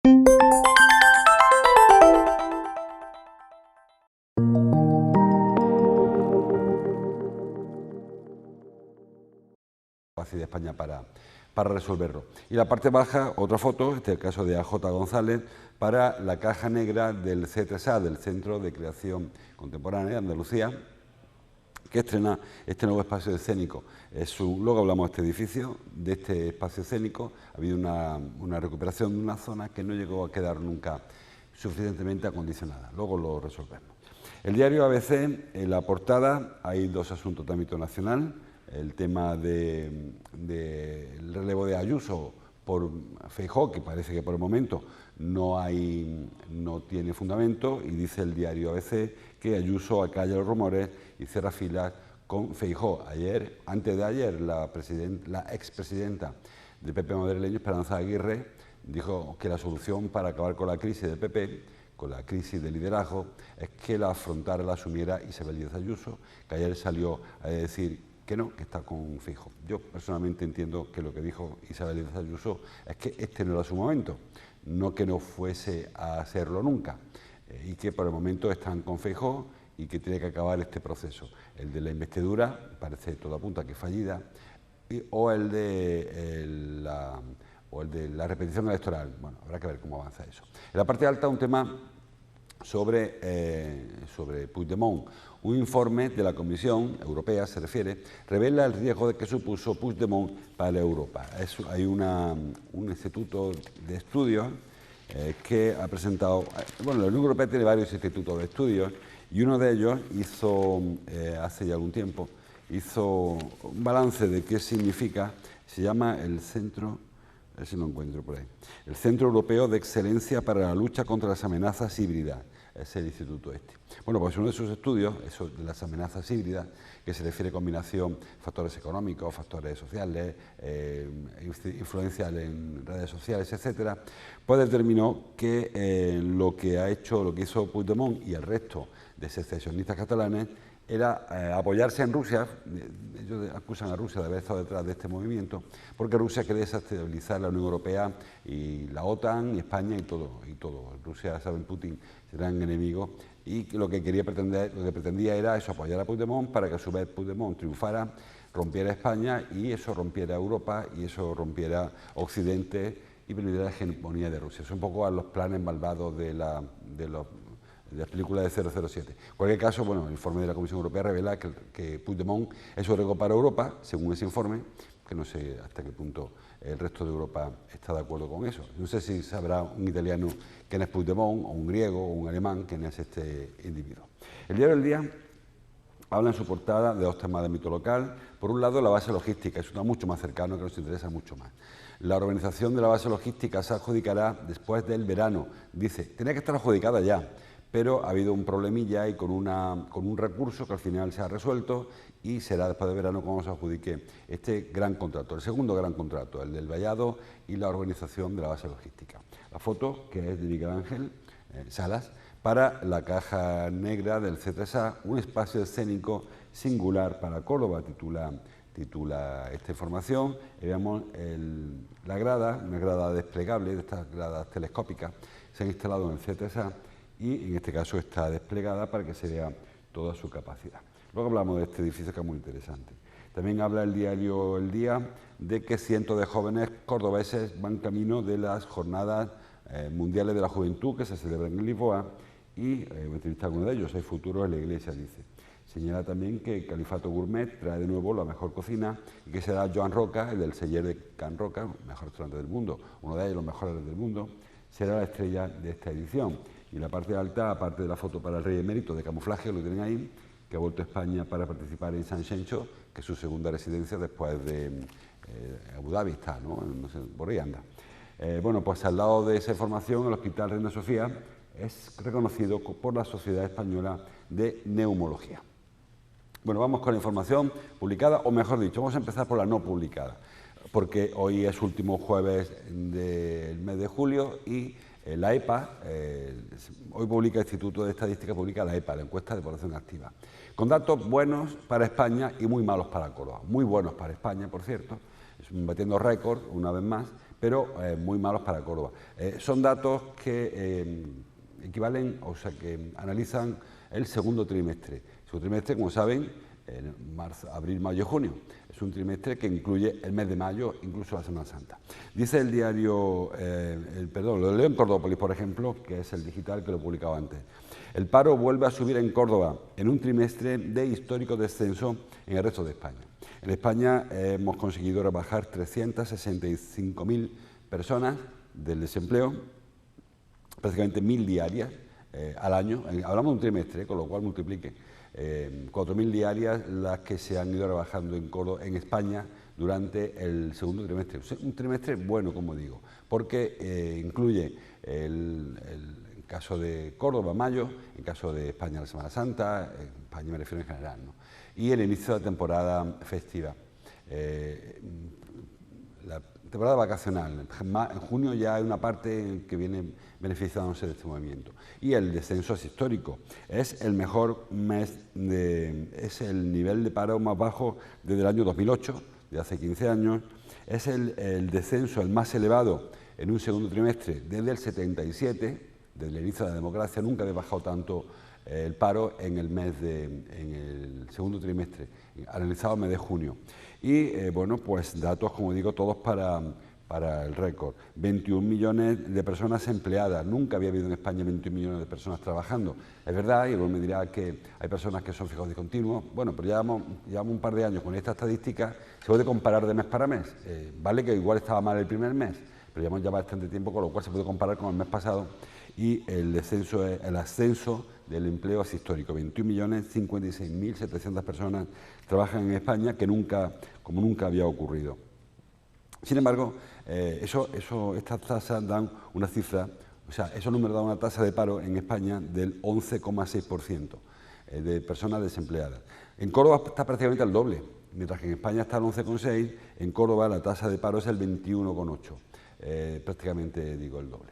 de España para resolverlo. Y la parte baja, otra foto, este es el caso de AJ González, para la caja negra del C3A, del Centro de Creación Contemporánea de Andalucía, que estrena este nuevo espacio escénico. Luego hablamos de este edificio, de este espacio escénico. Ha habido una recuperación de una zona que no llegó a quedar nunca suficientemente acondicionada. Luego lo resolvemos. El diario ABC, en la portada, hay dos asuntos de ámbito nacional. El tema del relevo de Ayuso por Feijóo, que parece que por el momento no tiene fundamento, y dice el diario ABC que Ayuso acalla los rumores y cierra filas con Feijóo. Antes de ayer, la expresidenta del PP madrileño, Esperanza Aguirre, dijo que la solución para acabar con la crisis del PP, con la crisis de liderazgo, es que la afrontara, la asumiera Isabel Díaz Ayuso, que ayer salió a decir que no, que está con Feijóo. Yo personalmente entiendo que lo que dijo Isabel Díaz Ayuso es que este no era su momento, no que no fuese a hacerlo nunca, y que por el momento están con Feijóo y que tiene que acabar este proceso. El de la investidura, parece todo apunta que fallida, o el de la repetición electoral. Bueno, habrá que ver cómo avanza eso. En la parte alta, un tema sobre Puigdemont. Un informe de la Comisión Europea, se refiere, revela el riesgo de que supuso Puigdemont para Europa. Hay un instituto de estudios que ha presentado... Bueno, la Unión Europea tiene varios institutos de estudios y uno de ellos hizo, hace ya algún tiempo, hizo un balance de qué significa, se llama el Centro... A ver si lo encuentro por ahí. El Centro Europeo de Excelencia para la Lucha contra las Amenazas Híbridas. Es el instituto este. Bueno, pues uno de sus estudios, eso de las amenazas híbridas, que se refiere a combinación factores económicos, factores sociales, influencia en redes sociales, etcétera, pues determinó que lo que hizo Puigdemont y el resto de secesionistas catalanes era apoyarse en Rusia. Ellos acusan a Rusia de haber estado detrás de este movimiento, porque Rusia quiere desestabilizar la Unión Europea y la OTAN y España y todo. Rusia, saben, Putin, serán enemigos, y lo que pretendía era eso, apoyar a Puigdemont para que a su vez Puigdemont triunfara, rompiera España y eso rompiera Europa y eso rompiera Occidente y permitiera la hegemonía de Rusia. Son un poco a los planes malvados de las películas de 007. En cualquier caso, bueno, el informe de la Comisión Europea revela que Puigdemont es un riesgo para Europa, según ese informe, que no sé hasta qué punto el resto de Europa está de acuerdo con eso. No sé si sabrá un italiano quién es Puigdemont, o un griego, o un alemán quién es este individuo. El diario El Día habla en su portada de dos temas de ámbito local. Por un lado, la base logística, es un tema mucho más cercano que nos interesa mucho más. La organización de la base logística se adjudicará después del verano. Dice, tenía que estar adjudicada ya, pero ha habido un problemilla y con un recurso que al final se ha resuelto y será después de verano cuando se adjudique este gran contrato, el segundo gran contrato, el del vallado y la organización de la base logística. La foto, que es de Miguel Ángel Salas, para la caja negra del C3A, un espacio escénico singular para Córdoba, titula esta información. Y vemos la grada, una grada desplegable, de estas gradas telescópicas, se han instalado en el C3A, y en este caso está desplegada para que se vea toda su capacidad. Luego hablamos de este edificio, que es muy interesante. También habla el diario El Día de que cientos de jóvenes cordobeses van camino de las jornadas mundiales de la juventud que se celebran en Lisboa, y voy a entrevistar a uno de ellos, Hay futuro en la iglesia, dice. Señala también que el Califato Gourmet trae de nuevo la mejor cocina y que será Joan Roca, el del Celler de Can Roca, el mejor restaurante del mundo, uno de ellos, los mejores del mundo, será la estrella de esta edición. Y en la parte alta, aparte de la foto para el Rey Emérito de camuflaje, lo tienen ahí, que ha vuelto a España para participar en San Xenxo, que es su segunda residencia después de Abu Dhabi, está, ¿no? No sé, por ahí anda. Bueno, pues al lado de esa información, el Hospital Reina Sofía es reconocido por la Sociedad Española de Neumología. Bueno, vamos con la información publicada, o mejor dicho, vamos a empezar por la no publicada, porque hoy es último jueves del mes de julio y la EPA, hoy publica el Instituto de Estadística, publica la EPA, la encuesta de población activa, con datos buenos para España y muy malos para Córdoba. Muy buenos para España, por cierto, batiendo récord una vez más, pero muy malos para Córdoba. Son datos que equivalen, o sea, que analizan el segundo trimestre. El segundo trimestre, como saben, marzo, abril, mayo, junio. Es un trimestre que incluye el mes de mayo, incluso la Semana Santa. Dice el diario, lo leo en Cordópolis, por ejemplo, que es el digital que lo he publicado antes. El paro vuelve a subir en Córdoba en un trimestre de histórico descenso en el resto de España. En España hemos conseguido rebajar 365.000 personas del desempleo, prácticamente 1.000 diarias al año. Hablamos de un trimestre, con lo cual multiplique. 4.000 diarias las que se han ido rebajando en España durante el segundo trimestre. Un trimestre bueno, como digo, porque incluye el caso de Córdoba, mayo, en caso de España, la Semana Santa, España me refiero en general, ¿no? Y el inicio de la temporada festiva. La temporada vacacional. En junio ya hay una parte que viene beneficiándose de este movimiento. Y el descenso es histórico. Es el mejor mes, es el nivel de paro más bajo desde el año 2008, de hace 15 años. Es el descenso el más elevado en un segundo trimestre desde el 77, desde el inicio de la democracia. Nunca había bajado tanto el paro en el segundo trimestre, analizado el mes de junio. Y bueno, pues datos, como digo, todos para el récord. 21 millones de personas empleadas. Nunca había habido en España 21 millones de personas trabajando. Es verdad, y luego me dirá que hay personas que son fijos discontinuos. Bueno, pero llevamos un par de años con esta estadística. Se puede comparar de mes para mes. Vale que igual estaba mal el primer mes, pero llevamos ya bastante tiempo, con lo cual se puede comparar con el mes pasado. Y el ascenso del empleo es histórico. 21.056.700 personas trabajan en España, como nunca había ocurrido. Sin embargo, estas tasas dan una cifra, o sea, esos números dan una tasa de paro en España del 11,6% de personas desempleadas. En Córdoba está prácticamente al doble, mientras que en España está el 11,6%, en Córdoba la tasa de paro es el 21,8%, prácticamente digo el doble.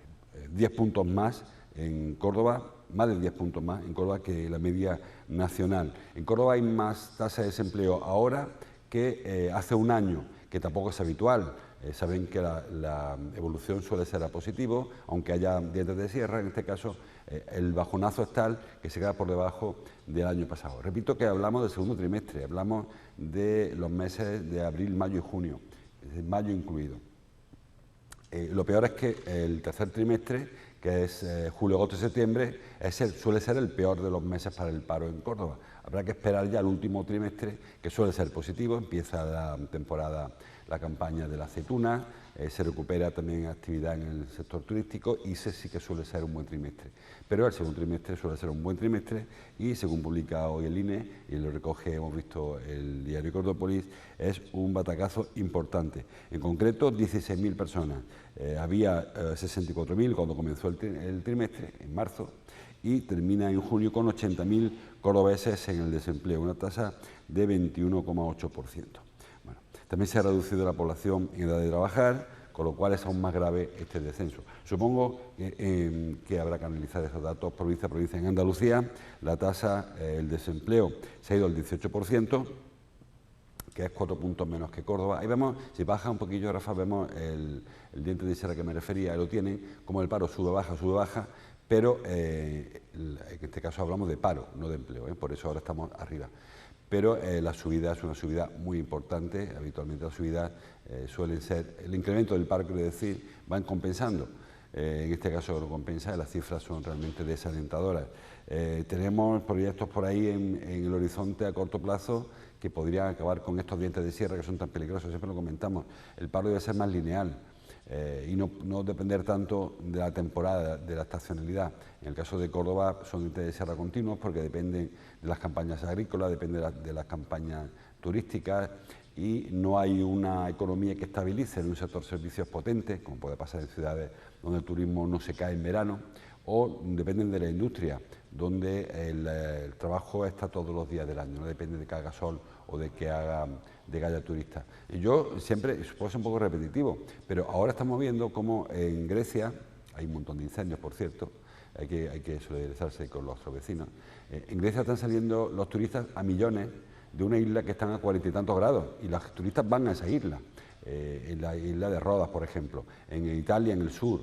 10 puntos más en Córdoba, más de 10 puntos más en Córdoba que la media nacional. En Córdoba hay más tasa de desempleo ahora que hace un año, que tampoco es habitual. Saben que la evolución suele ser a positivo, aunque haya dientes de sierra. En este caso, el bajonazo es tal que se queda por debajo del año pasado. Repito que hablamos del segundo trimestre, hablamos de los meses de abril, mayo y junio, mayo incluido. Lo peor es que el tercer trimestre, que es julio, agosto y septiembre, suele ser el peor de los meses para el paro en Córdoba. Habrá que esperar ya el último trimestre, que suele ser positivo. Empieza la temporada, la campaña de la aceituna, se recupera también actividad en el sector turístico y ese sí que suele ser un buen trimestre. Pero el segundo trimestre suele ser un buen trimestre y, según publica hoy el INE, y lo recoge, hemos visto el diario Cordópolis, es un batacazo importante. En concreto, 16.000 personas. Había 64.000 cuando comenzó el trimestre, en marzo, y termina en junio con 80.000 cordobeses en el desempleo, una tasa de 21,8%. Bueno, también se ha reducido la población en edad de trabajar, con lo cual es aún más grave este descenso. Supongo que habrá que analizar esos datos provincia a provincia. En Andalucía, la tasa, el desempleo, se ha ido al 18%, que es 4 puntos menos que Córdoba. Ahí vemos, si baja un poquillo, Rafa, vemos el diente de sierra que me refería, ahí lo tienen, como el paro sube, baja, pero en este caso hablamos de paro, no de empleo, por eso ahora estamos arriba. Pero la subida es una subida muy importante. Habitualmente las subidas suelen ser, el incremento del paro, quiero decir, van compensando. En este caso lo compensa, las cifras son realmente desalentadoras. Tenemos proyectos por ahí en el horizonte a corto plazo que podrían acabar con estos dientes de sierra que son tan peligrosos. Siempre lo comentamos, el paro debe ser más lineal. Y no depender tanto de la temporada, de la estacionalidad. En el caso de Córdoba son dientes de sierra continuos porque dependen de las campañas agrícolas, depende de las campañas turísticas y no hay una economía que estabilice en un sector servicios potente, como puede pasar en ciudades donde el turismo no se cae en verano, o dependen de la industria, donde el trabajo está todos los días del año, no depende de que haga sol o de que haya turistas. Y yo siempre, puedo ser un poco repetitivo, pero ahora estamos viendo cómo en Grecia, hay un montón de incendios, por cierto, hay que solidarizarse con nuestros vecinos, en Grecia están saliendo los turistas a millones de una isla que están a 40 y tantos grados, y los turistas van a esa isla. en la isla de Rodas, por ejemplo, en Italia, en el sur,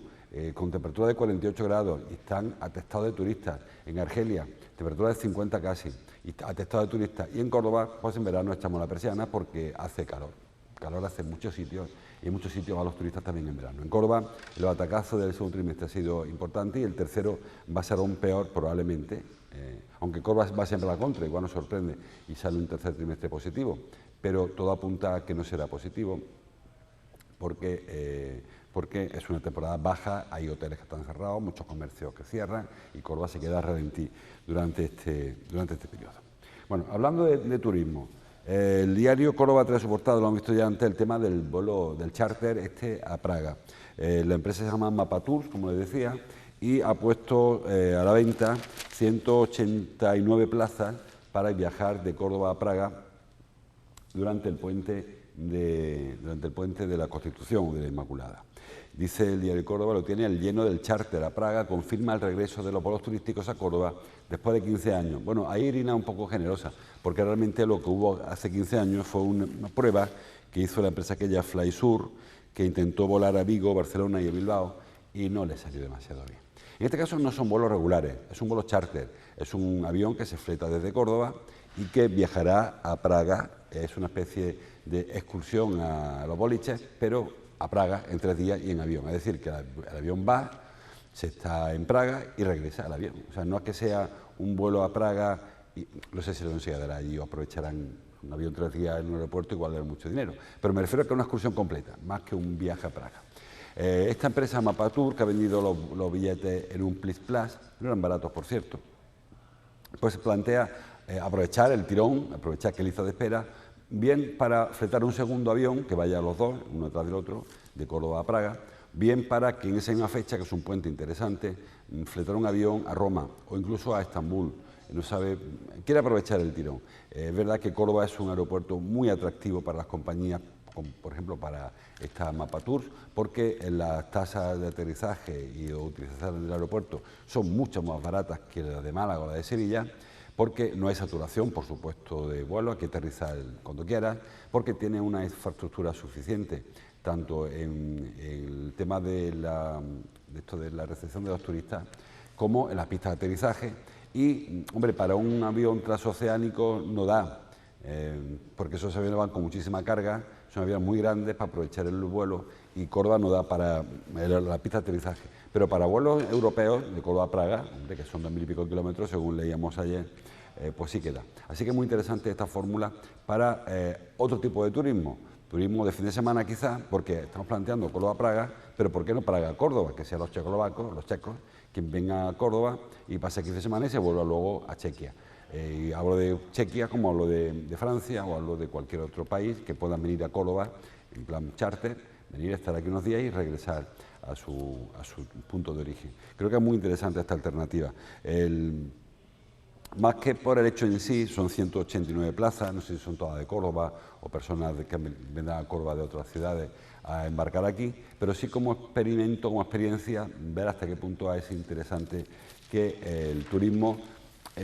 con temperatura de 48 grados, y están atestados de turistas. En Argelia, temperatura de 50 casi, y atestados de turistas. Y en Córdoba, pues en verano echamos la persiana porque hace calor. Calor hace en muchos sitios, y en muchos sitios van los turistas también en verano. En Córdoba, el batacazo del segundo trimestre ha sido importante, y el tercero va a ser aún peor probablemente, aunque Córdoba va siempre a la contra, igual nos sorprende y sale un tercer trimestre positivo, pero todo apunta a que no será positivo, porque es una temporada baja, hay hoteles que están cerrados, muchos comercios que cierran, y Córdoba se queda ralentí durante este periodo. Bueno, hablando de turismo, el diario Córdoba trae su portada, lo hemos visto ya antes, el tema del vuelo del charter a Praga. La empresa se llama Mapa Tours, como les decía, y ha puesto a la venta 189 plazas para viajar de Córdoba a Praga durante el puente de la Constitución o de la Inmaculada. Dice el diario Córdoba, lo tiene el lleno del charter a Praga, confirma el regreso de los vuelos turísticos a Córdoba después de 15 años. Bueno, ahí Irina un poco generosa, porque realmente lo que hubo hace 15 años fue una prueba que hizo la empresa aquella FlySur, que intentó volar a Vigo, Barcelona y a Bilbao, y no le salió demasiado bien. En este caso no son vuelos regulares, es un vuelo charter, es un avión que se fleta desde Córdoba y que viajará a Praga. Es una especie de excursión a los boliches, pero a Praga en 3 días y en avión. Es decir, que el avión va, se está en Praga y regresa al avión. O sea, no es que sea un vuelo a Praga, y no sé si lo considerarán allí o aprovecharán un avión 3 días en un aeropuerto, igual de mucho dinero. Pero me refiero a que es una excursión completa, más que un viaje a Praga. Esta empresa Mapatur, que ha vendido los billetes en un Plus Plus, no eran baratos, por cierto, pues plantea aprovechar el tirón, aprovechar que lista de espera, bien para fletar un segundo avión que vaya a los dos, uno detrás del otro, de Córdoba a Praga, bien para que en esa misma fecha, que es un puente interesante, fletar un avión a Roma o incluso a Estambul. No sabe, quiere aprovechar el tirón. Es verdad que Córdoba es un aeropuerto muy atractivo para las compañías, como por ejemplo para esta Mapa Tours, porque las tasas de aterrizaje y de utilización del aeropuerto son mucho más baratas que las de Málaga o las de Sevilla, porque no hay saturación, por supuesto, de vuelo, hay que aterrizar cuando quieras, porque tiene una infraestructura suficiente, tanto en el tema de la recepción de los turistas, como en las pistas de aterrizaje. Y, hombre, para un avión transoceánico no da, porque esos aviones van con muchísima carga, son aviones muy grandes para aprovechar el vuelo, y Córdoba no da para la pista de aterrizaje. Pero para vuelos europeos, de Córdoba a Praga, hombre, que son 2000 y pico kilómetros, según leíamos ayer, pues sí queda. Así que es muy interesante esta fórmula para otro tipo de turismo. Turismo de fin de semana quizás, porque estamos planteando Córdoba-Praga, pero ¿por qué no Praga-Córdoba? Que sean los checoslovacos, los checos, quien venga a Córdoba y pase 15 semanas y se vuelva luego a Chequia. Y hablo de Chequia como hablo de Francia o hablo de cualquier otro país que puedan venir a Córdoba en plan charter, venir a estar aquí unos días y regresar a su punto de origen. Creo que es muy interesante esta alternativa. Más que por el hecho en sí, son 189 plazas, no sé si son todas de Córdoba o personas que vendrán a Córdoba de otras ciudades a embarcar aquí, pero sí como experimento, como experiencia, ver hasta qué punto es interesante que el turismo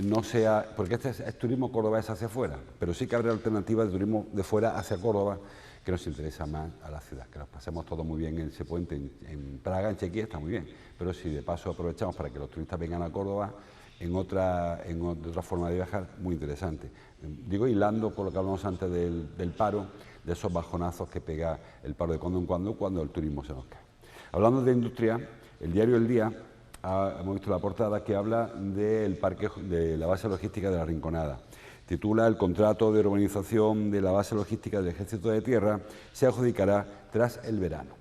no sea, porque este es turismo cordobés hacia afuera, pero sí que habrá alternativas de turismo de fuera hacia Córdoba que nos interesa más a la ciudad, que nos pasemos todo muy bien en ese puente en Praga, en Chequia, está muy bien, pero si de paso aprovechamos para que los turistas vengan a Córdoba, en otra forma de viajar muy interesante. Digo, hilando con lo que hablamos antes del paro, de esos bajonazos que pega el paro de cuando en cuando el turismo se nos cae. Hablando de industria, el diario El Día, hemos visto la portada que habla del parque, de la base logística de La Rinconada. Titula: el contrato de urbanización de la base logística del Ejército de Tierra se adjudicará tras el verano.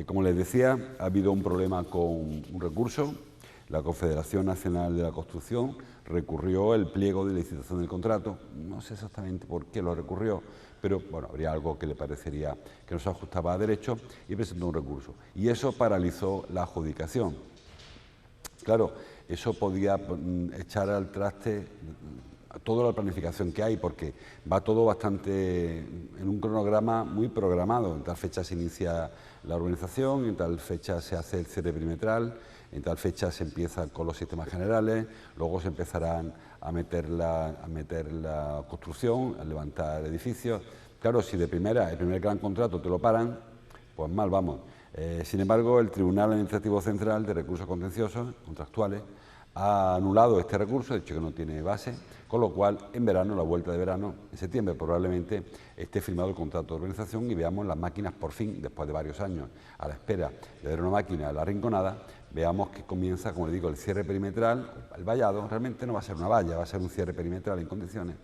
Como les decía, ha habido un problema con un recurso. La Confederación Nacional de la Construcción recurrió el pliego de licitación del contrato. No sé exactamente por qué lo recurrió, pero bueno, habría algo que le parecería que no se ajustaba a derecho, y presentó un recurso. Y eso paralizó la adjudicación. Claro, eso podía echar al traste toda la planificación que hay, porque va todo bastante en un cronograma muy programado. En tal fecha se inicia la urbanización, en tal fecha se hace el cierre perimetral, en tal fecha se empieza con los sistemas generales, luego se empezarán a meter la construcción, a levantar edificios. Claro, si de primera, el primer gran contrato te lo paran, pues mal vamos. Sin embargo, el Tribunal Administrativo Central de Recursos Contenciosos Contractuales ha anulado este recurso, ha dicho que no tiene base, con lo cual en verano, la vuelta de verano, en septiembre probablemente esté firmado el contrato de urbanización y veamos las máquinas por fin, después de varios años a la espera de ver una máquina en la Rinconada, veamos que comienza, como le digo, el cierre perimetral, el vallado. Realmente no va a ser una valla, va a ser un cierre perimetral en condiciones,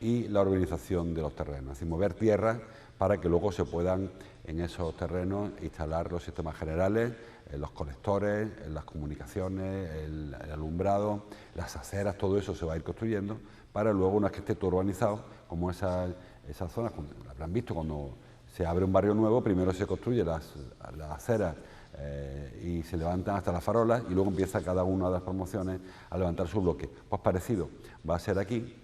y la urbanización de los terrenos, es decir, mover tierras para que luego se puedan en esos terrenos instalar los sistemas generales, los colectores, las comunicaciones, el alumbrado, las aceras, todo eso se va a ir construyendo para luego, una vez que esté todo urbanizado, como esas zonas, habrán visto cuando se abre un barrio nuevo, primero se construye las aceras y se levantan hasta las farolas y luego empieza cada una de las promociones a levantar su bloque. Pues parecido va a ser aquí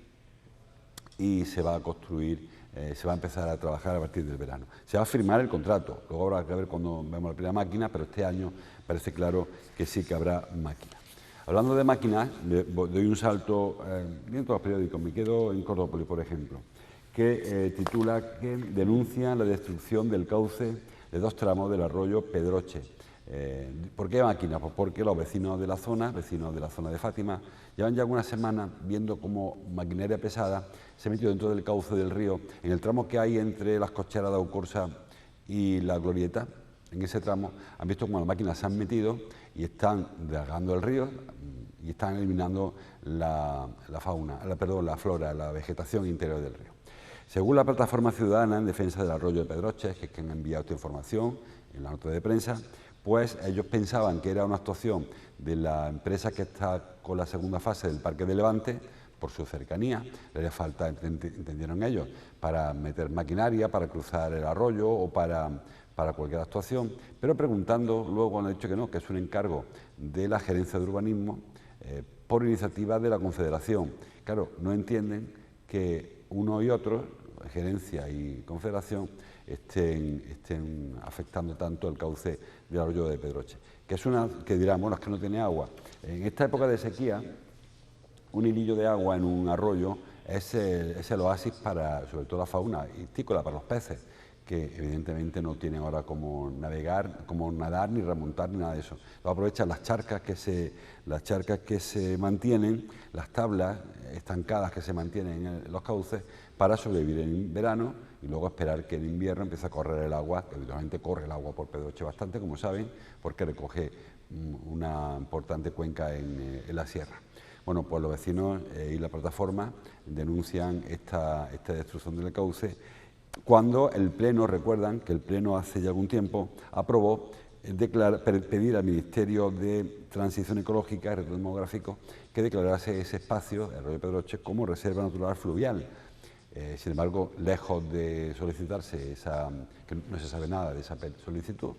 y se va a construir, se va a empezar a trabajar a partir del verano. Se va a firmar el contrato, luego habrá que ver cuando vemos la primera máquina, pero este año parece claro que sí que habrá máquinas. Hablando de máquinas, doy un salto dentro de los periódicos, me quedo en Cordópolis, por ejemplo, que titula que denuncia la destrucción del cauce de 2 tramos del arroyo Pedroche. ¿Por qué máquinas? Pues porque los vecinos de la zona de Fátima, llevan ya algunas semanas viendo cómo maquinaria pesada se ha metido dentro del cauce del río, en el tramo que hay entre las cocheras de Aucorsa y la Glorieta. En ese tramo han visto cómo las máquinas se han metido y están dragando el río y están eliminando la flora, la vegetación interior del río. Según la plataforma ciudadana en defensa del arroyo de Pedroches, que es quien ha enviado esta información en la nota de prensa, pues ellos pensaban que era una actuación de la empresa que está con la segunda fase del Parque de Levante, por su cercanía, le haría falta, entendieron ellos, para meter maquinaria, para cruzar el arroyo o para cualquier actuación, pero preguntando luego han dicho que no, que es un encargo de la Gerencia de Urbanismo por iniciativa de la Confederación. Claro, no entienden que uno y otro, Gerencia y Confederación, estén afectando tanto el cauce del arroyo de Pedroche, que dirán, bueno, es que no tiene agua. En esta época de sequía, un hilillo de agua en un arroyo es el oasis para, sobre todo, la fauna histícola, para los peces, que evidentemente no tienen ahora cómo navegar, cómo nadar, ni remontar, ni nada de eso. Lo aprovechan las charcas que se mantienen, las tablas estancadas que se mantienen en los cauces, para sobrevivir en verano y luego esperar que en invierno empiece a correr el agua, que habitualmente corre el agua por Pedroche bastante, como saben, porque recoge una importante cuenca en la sierra. Bueno, pues los vecinos y la plataforma denuncian esta destrucción del cauce, cuando el Pleno, recuerdan que el Pleno hace ya algún tiempo aprobó pedir al Ministerio de Transición Ecológica y Reto Demográfico que declarase ese espacio, el arroyo Pedroche, como reserva natural fluvial. Sin embargo, lejos de solicitarse que no se sabe nada de esa solicitud,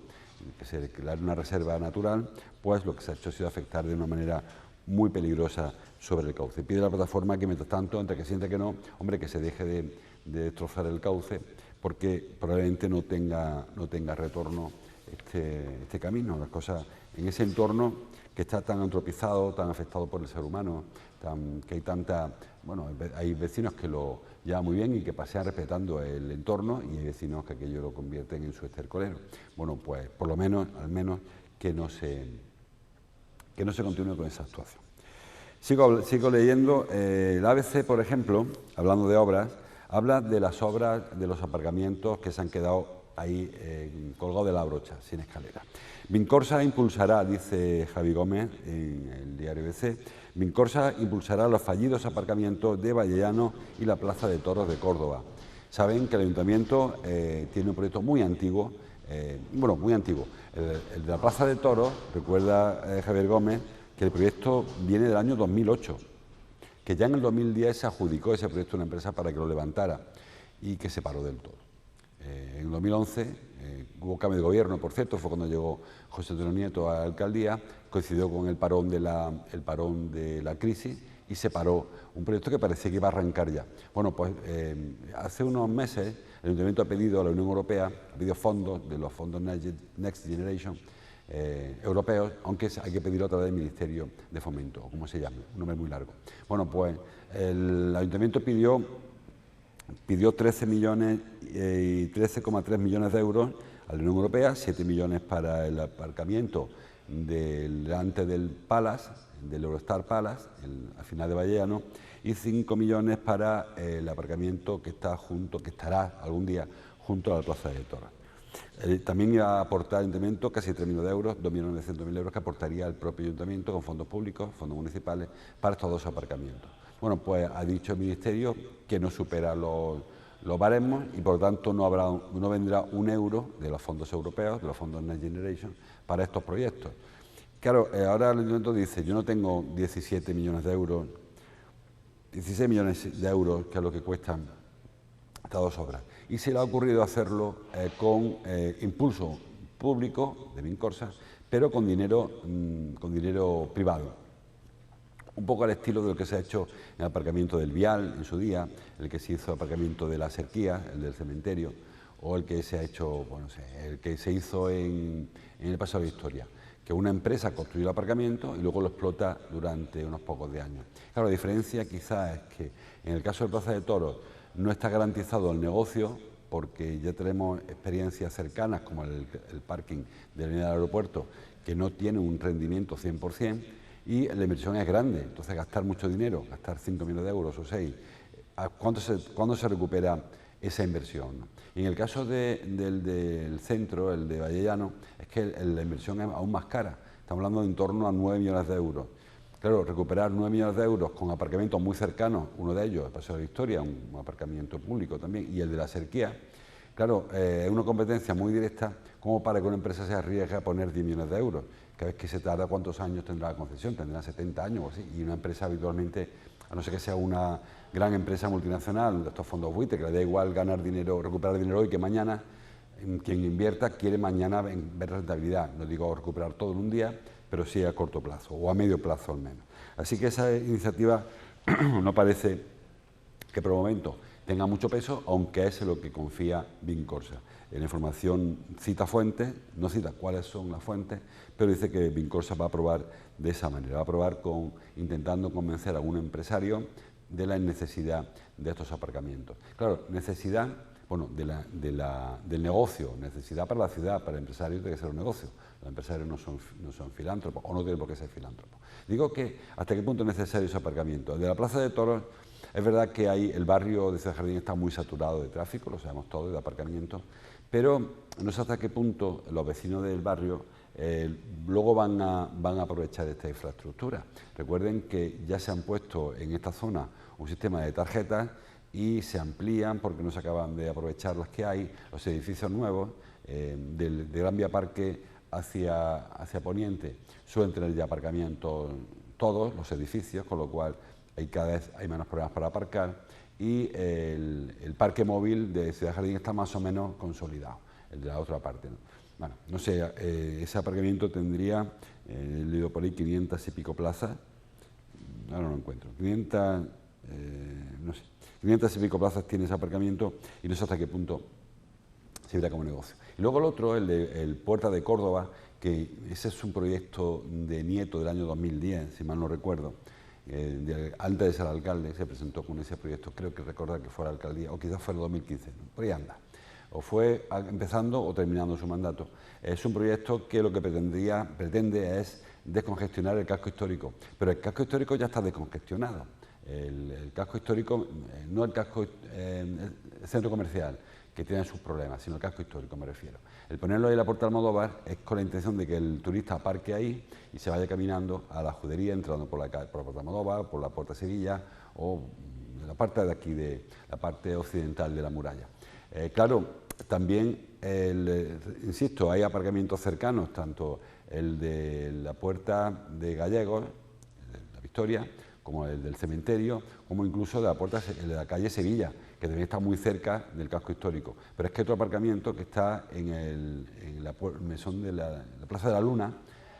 que se declare una reserva natural, pues lo que se ha hecho ha sido afectar de una manera muy peligrosa sobre el cauce. Pide a la plataforma que, mientras tanto, entre que siente que no, hombre, que se deje de destrozar el cauce, porque probablemente no tenga retorno este camino. Las cosas en ese entorno que está tan antropizado, tan afectado por el ser humano, que hay hay vecinos que lo llevan muy bien y que pasean respetando el entorno, y hay vecinos que aquello lo convierten en su estercolero. Bueno, pues por lo menos, al menos, que no se continúe con esa actuación. Sigo leyendo. El ABC, por ejemplo, hablando de obras, habla de las obras de los aparcamientos que se han quedado ahí colgados de la brocha, sin escalera. Vincorsa impulsará, dice Javi Gómez en el diario ABC, Vincorsa impulsará los fallidos aparcamientos de Vallellano y la Plaza de Toros de Córdoba. Saben que el Ayuntamiento tiene un proyecto muy antiguo, muy antiguo. El de la Plaza de Toros, recuerda Javier Gómez, que el proyecto viene del año 2008, que ya en el 2010 se adjudicó ese proyecto a una empresa para que lo levantara y que se paró del todo. En el 2011 hubo cambio de gobierno, por cierto, fue cuando llegó José Antonio Nieto a la alcaldía, coincidió con el parón de la crisis y se paró un proyecto que parecía que iba a arrancar ya. Bueno, pues hace unos meses el Ayuntamiento ha pedido a la Unión Europea, ha pedido fondos de los fondos Next Generation europeos, aunque hay que pedirlo a través del Ministerio de Fomento, o como se llame, un nombre muy largo. Bueno, pues el Ayuntamiento pidió pidió 13 millones y 13,3 millones de euros a la Unión Europea, 7 millones para el aparcamiento delante del Palace, del Eurostar Palace, al final de Vallecano, y 5 millones para el aparcamiento que estará algún día junto a la Plaza de Toros. También iba a aportar al Ayuntamiento casi 3 millones de euros, 2.900.000 euros que aportaría el propio Ayuntamiento con fondos públicos, fondos municipales, para estos dos aparcamientos. Bueno, pues ha dicho el Ministerio que no supera los baremos y por lo tanto no vendrá un euro de los fondos europeos, de los fondos Next Generation, para estos proyectos. Claro, ahora el Ayuntamiento dice, yo no tengo 17 millones de euros, 16 millones de euros, que es lo que cuestan estas dos obras. Y se le ha ocurrido hacerlo con impulso público de Vincorsa, pero con dinero privado. Un poco al estilo de lo que se ha hecho en el aparcamiento del Vial en su día, el que se hizo aparcamiento de la Serquía, el del cementerio, o el que se ha hecho, bueno, el que se hizo en el pasado de historia, que una empresa construye el aparcamiento y luego lo explota durante unos pocos de años. Claro, la diferencia quizás es que en el caso de Plaza de Toros no está garantizado el negocio, porque ya tenemos experiencias cercanas como el parking de la línea del aeropuerto, que no tiene un rendimiento 100%, y la inversión es grande, entonces gastar mucho dinero, gastar 5 millones de euros o 6, ¿cuándo se recupera esa inversión? Y en el caso del centro, el de Vallecano, es que la inversión es aún más cara, estamos hablando de en torno a 9 millones de euros. Claro, recuperar 9 millones de euros con aparcamientos muy cercanos, uno de ellos, el Paseo de la Historia, un aparcamiento público también, y el de la Serquía, claro, es una competencia muy directa como para que una empresa se arriesgue a poner 10 millones de euros. Cada vez que se tarda, ¿cuántos años tendrá la concesión? Tendrá 70 años o así, y una empresa habitualmente, a no ser que sea una gran empresa multinacional de estos fondos buitre, que le da igual ganar dinero, recuperar dinero hoy que mañana, quien invierta quiere mañana ver rentabilidad, no digo recuperar todo en un día, pero sí a corto plazo, o a medio plazo al menos. Así que esa iniciativa no parece que por el momento tenga mucho peso, aunque es en lo que confía Vincorsa. En la información cita fuentes, no cita cuáles son las fuentes, pero dice que Vincorsa va a aprobar de esa manera, va a aprobar intentando convencer a algún empresario de la necesidad de estos aparcamientos. Claro, necesidad, bueno, del negocio, necesidad para la ciudad, para el empresario tiene que ser un negocio. Los empresarios no son filántropos, o no tienen por qué ser filántropos. Digo que hasta qué punto es necesario ese aparcamiento. El de la Plaza de Toros, es verdad que el barrio de Ciudad Jardín está muy saturado de tráfico, lo sabemos todos, de aparcamientos, pero no sé hasta qué punto los vecinos del barrio luego van a aprovechar esta infraestructura. Recuerden que ya se han puesto en esta zona un sistema de tarjetas y se amplían porque no se acaban de aprovechar las que hay, los edificios nuevos del Gran Vía Parque hacia Poniente suelen tener ya aparcamientos todos los edificios, con lo cual cada vez hay menos problemas para aparcar, y el parque móvil de Ciudad Jardín está más o menos consolidado, el de la otra parte, ¿no? Bueno, no sé, ese aparcamiento tendría, he leído por ahí, 500 y pico plazas, ahora no lo encuentro, 500 y pico plazas tiene ese aparcamiento y no sé hasta qué punto se verá como negocio. Y luego el otro, el Puerta de Córdoba, que ese es un proyecto de Nieto del año 2010, si mal no recuerdo. Antes de ser alcalde se presentó con ese proyecto, creo que recordar que fue la alcaldía, o quizás fue el 2015, ¿no? Por ahí anda. O fue empezando o terminando su mandato. Es un proyecto que lo que pretende es descongestionar el casco histórico, pero el casco histórico ya está descongestionado. El casco histórico, no el centro comercial, que tiene sus problemas, sino el casco histórico me refiero. El ponerlo ahí en la Puerta de Almodóvar es con la intención de que el turista aparque ahí y se vaya caminando a la Judería, entrando por la Puerta de Almodóvar, por la Puerta de Sevilla o la parte de aquí, de la parte occidental de la muralla. Claro, también, insisto, hay aparcamientos cercanos, tanto el de la Puerta de Gallegos, de la Victoria, como el del cementerio, como incluso de la calle Sevilla, que también está muy cerca del casco histórico. Pero es que otro aparcamiento que está en la mesón de la Plaza de la Luna,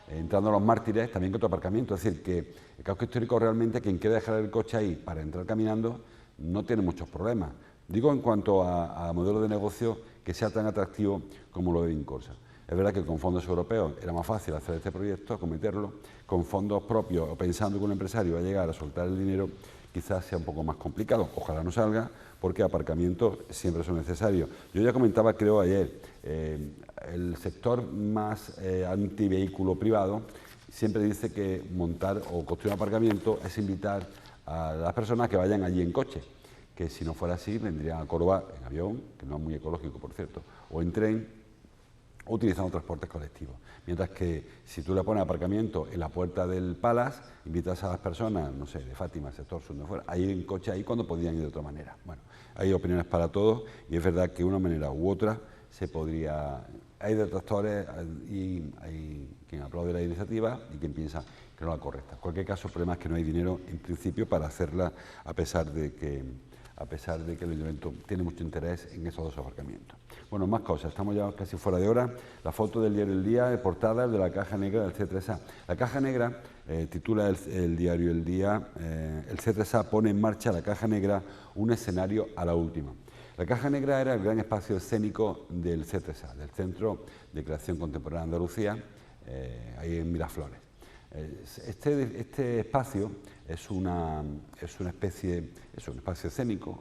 entrando a los Mártires, también que otro aparcamiento. Es decir, que el casco histórico realmente, quien quiere dejar el coche ahí para entrar caminando, no tiene muchos problemas. Digo en cuanto a modelo de negocio que sea tan atractivo como lo de Vincorsa. Es verdad que con fondos europeos era más fácil hacer este proyecto, acometerlo, con fondos propios o pensando que un empresario va a llegar a soltar el dinero, quizás sea un poco más complicado. Ojalá no salga, porque aparcamientos siempre son necesarios. Yo ya comentaba, creo ayer, el sector más antivehículo privado siempre dice que montar o construir un aparcamiento es invitar a las personas que vayan allí en coche, que si no fuera así vendrían a Córdoba en avión, que no es muy ecológico por cierto, o en tren, o utilizando transportes colectivos. Mientras que si tú le pones aparcamiento en la puerta del Palace, invitas a las personas, no sé, de Fátima, sector sur, de fuera, a ir en coche ahí cuando podían ir de otra manera. Bueno, hay opiniones para todos y es verdad que de una manera u otra se podría... Hay detractores y hay quien aplaude la iniciativa y quien piensa que no es la correcta. En cualquier caso, el problema es que no hay dinero en principio para hacerla, a pesar de que el ayuntamiento tiene mucho interés en esos dos aparcamientos. Bueno, más cosas, estamos ya casi fuera de hora. La foto del diario El Día, de portada de la caja negra del C3A. La caja negra, titula el diario El Día, el C3A pone en marcha la caja negra, un escenario a la última. La caja negra era el gran espacio escénico del C3A, del Centro de Creación Contemporánea de Andalucía, ahí en Miraflores. Este espacio es una especie, es un espacio escénico,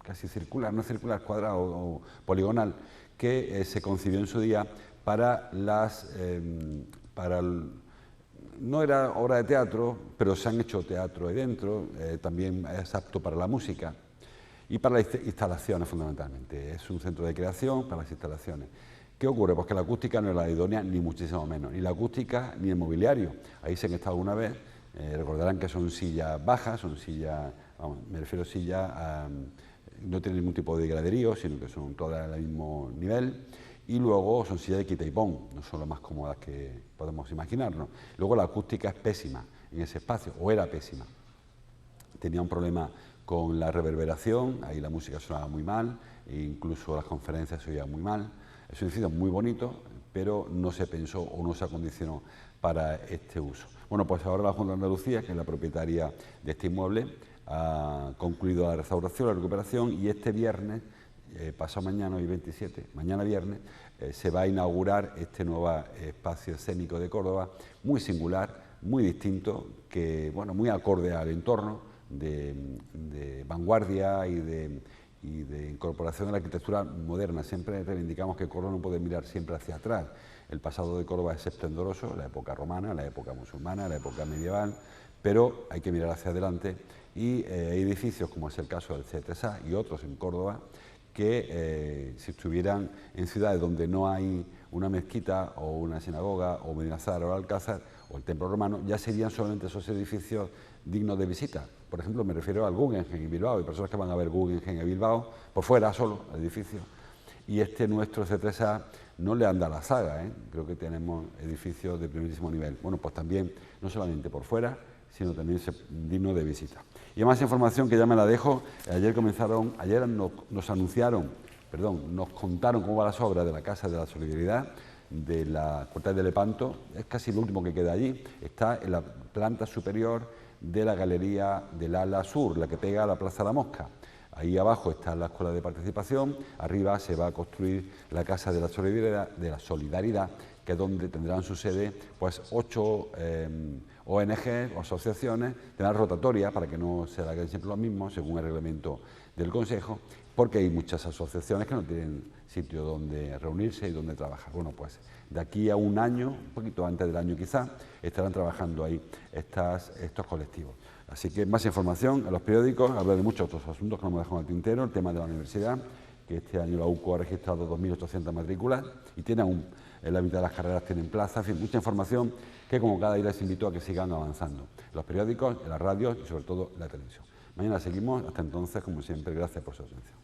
casi circular, no circular, cuadrado o poligonal, que se concibió en su día para no era obra de teatro, pero se han hecho teatro ahí dentro, también es apto para la música y para las instalaciones fundamentalmente. Es un centro de creación para las instalaciones. ¿Qué ocurre? Pues que la acústica no es la idónea, ni muchísimo menos, ni la acústica ni el mobiliario. Ahí se han estado alguna vez, recordarán que son sillas bajas, son sillas, vamos, me refiero a sillas, no tienen ningún tipo de graderío, sino que son todas del mismo nivel, y luego son sillas de quita y pon, no son las más cómodas que podemos imaginarnos. Luego la acústica es pésima en ese espacio, o era pésima. Tenía un problema con la reverberación, ahí la música sonaba muy mal, e incluso las conferencias se oían muy mal. Es un edificio muy bonito, pero no se pensó o no se acondicionó para este uso. Bueno, pues ahora la Junta de Andalucía, que es la propietaria de este inmueble, ha concluido la restauración, la recuperación, y este viernes, pasado mañana, hoy 27, mañana viernes, se va a inaugurar este nuevo espacio escénico de Córdoba, muy singular, muy distinto, que, bueno, muy acorde al entorno, de vanguardia y de incorporación de la arquitectura moderna. Siempre reivindicamos que Córdoba no puede mirar siempre hacia atrás. El pasado de Córdoba es esplendoroso, la época romana, la época musulmana, la época medieval, pero hay que mirar hacia adelante y hay edificios, como es el caso del C3A y otros en Córdoba, que si estuvieran en ciudades donde no hay una mezquita o una sinagoga o Medina Zahara o Alcázar o el templo romano, ya serían solamente esos edificios dignos de visita. Por ejemplo, me refiero al Guggenheim en Bilbao, hay personas que van a ver Guggenheim en Bilbao, por fuera solo, el edificio, y este nuestro C3A no le anda a la saga, creo que tenemos edificios de primerísimo nivel. Bueno, pues también, no solamente por fuera, sino también digno de visita. Y más información que ya me la dejo, ayer nos contaron cómo van las obras de la Casa de la Solidaridad, de la Portal de Lepanto, es casi lo último que queda allí, está en la planta superior de la Galería del Ala Sur, la que pega a la Plaza de la Mosca. Ahí abajo está la Escuela de Participación, arriba se va a construir la Casa de la Solidaridad, que es donde tendrán su sede pues 8 ONG o asociaciones, tendrán rotatoria para que no se hagan siempre lo mismo, según el reglamento del Consejo, porque hay muchas asociaciones que no tienen sitio donde reunirse y donde trabajar. Bueno, pues de aquí a un año, un poquito antes del año quizá, estarán trabajando ahí estos colectivos. Así que más información en los periódicos, hablar de muchos otros asuntos que no me dejan al tintero, el tema de la universidad, que este año la UCO ha registrado 2.800 matrículas y tiene aún, en la mitad de las carreras tienen plaza, en fin, mucha información que como cada día les invito a que sigan avanzando. En los periódicos, en las radios y sobre todo en la televisión. Mañana seguimos, hasta entonces, como siempre, gracias por su atención.